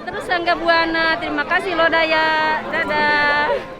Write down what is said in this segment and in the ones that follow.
terus Sangga Buana. Terima kasih Lodaya. Dadah.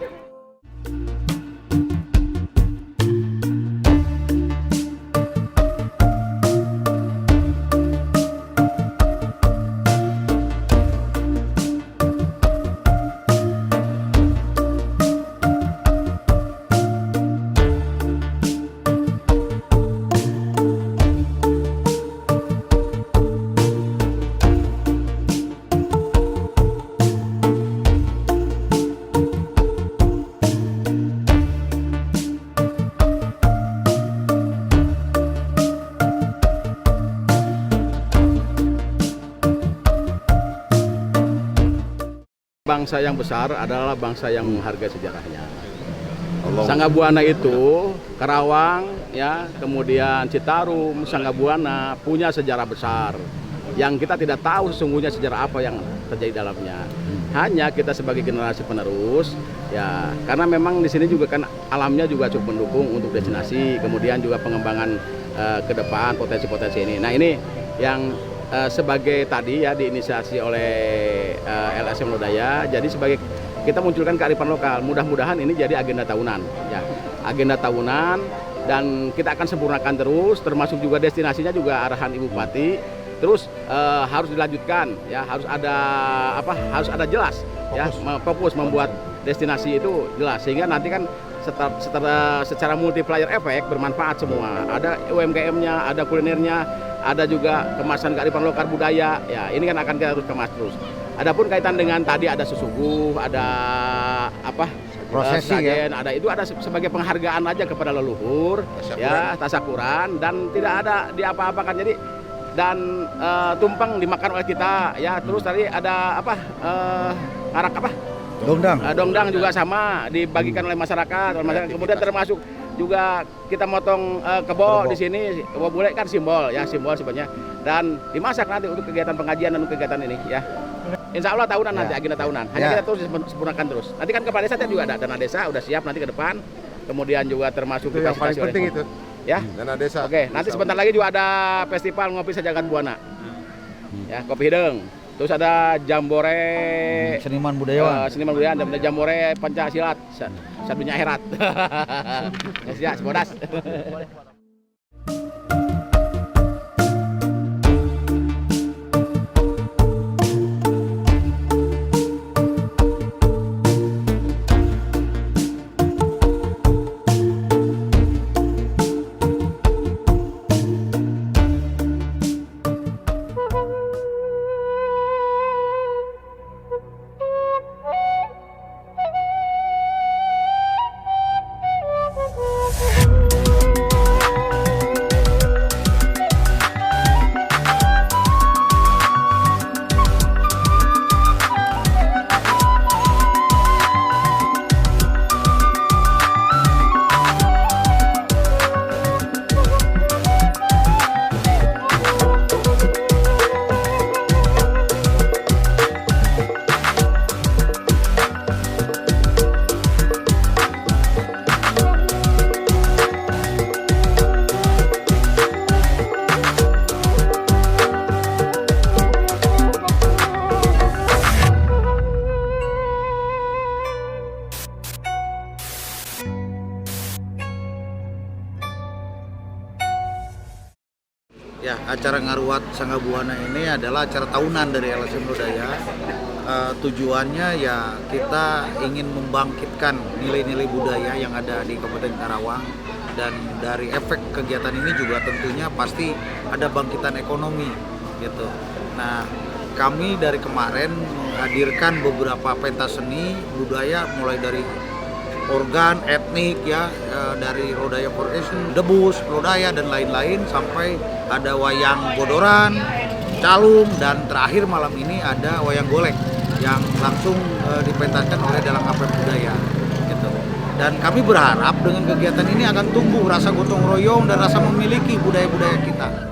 Bangsa yang besar adalah bangsa yang menghargai sejarahnya. Sangga Buana itu, Karawang, ya, kemudian Citarum, Sangga Buana punya sejarah besar yang kita tidak tahu sesungguhnya sejarah apa yang terjadi dalamnya. Hanya kita sebagai generasi penerus, ya, karena memang di sini juga kan alamnya juga cukup mendukung untuk destinasi, kemudian juga pengembangan ke depan potensi-potensi ini. Nah ini yang sebagai tadi ya diinisiasi oleh LSM Lodaya, jadi sebagai kita munculkan kearifan lokal. Mudah-mudahan ini jadi agenda tahunan, ya, agenda tahunan, dan kita akan sempurnakan terus, termasuk juga destinasinya juga arahan Ibu Bupati. Terus harus dilanjutkan, ya, harus ada apa? Harus ada jelas, ya, fokus membuat destinasi itu jelas sehingga nanti kan secara multiplier efek bermanfaat semua. Ada UMKM-nya, ada kulinernya, ada juga kemasan kearifan lokal budaya. Ya, ini kan akan kita terus kemas terus. Adapun kaitan dengan tadi ada sesuguh, ada apa? Prosesi ya. Ada itu ada sebagai penghargaan aja kepada leluhur, ya, tasakuran, dan tidak ada diapa-apakan. Jadi dan tumpeng dimakan oleh kita, ya. Terus tadi ada apa? Arak apa? Dongdang. Dongdang juga sama dibagikan oleh masyarakat. Kemudian termasuk juga kita motong kebo di sini. Kebo bule kan simbol, ya, simbol sebenarnya. Dan dimasak nanti untuk kegiatan pengajian dan untuk kegiatan ini, ya. Insya Allah tahunan nanti, agenda tahunan. Hanya kita terus sempurnakan terus. Nanti kan kepala desa juga ada, dana desa udah siap nanti ke depan. Kemudian juga termasuk itu yang paling penting itu. Ya. Dana desa. Oke, nanti sebentar lagi juga ada festival ngopi Sajagat Buana. Ya, kopi hidung. Terus ada jambore Seniman budaya. Seniman budaya, dan jambore Pancasilat. Satunya akhirat. Ya, semodas. Ya, acara Ngaruhat Sangga Buana ini adalah acara tahunan dari LSM Lodaya. Tujuannya ya kita ingin membangkitkan nilai-nilai budaya yang ada di Kabupaten Karawang, dan dari efek kegiatan ini juga tentunya pasti ada bangkitan ekonomi gitu. Nah, kami dari kemarin menghadirkan beberapa pentas seni budaya mulai dari organ, etnik, ya, dari Lodaya Foundation, debus, Lodaya, dan lain-lain, sampai ada wayang bodoran, calung, dan terakhir malam ini ada wayang golek yang langsung dipentaskan oleh Dalang Apem Budaya gitu. Dan kami berharap dengan kegiatan ini akan tumbuh rasa gotong royong dan rasa memiliki budaya-budaya kita.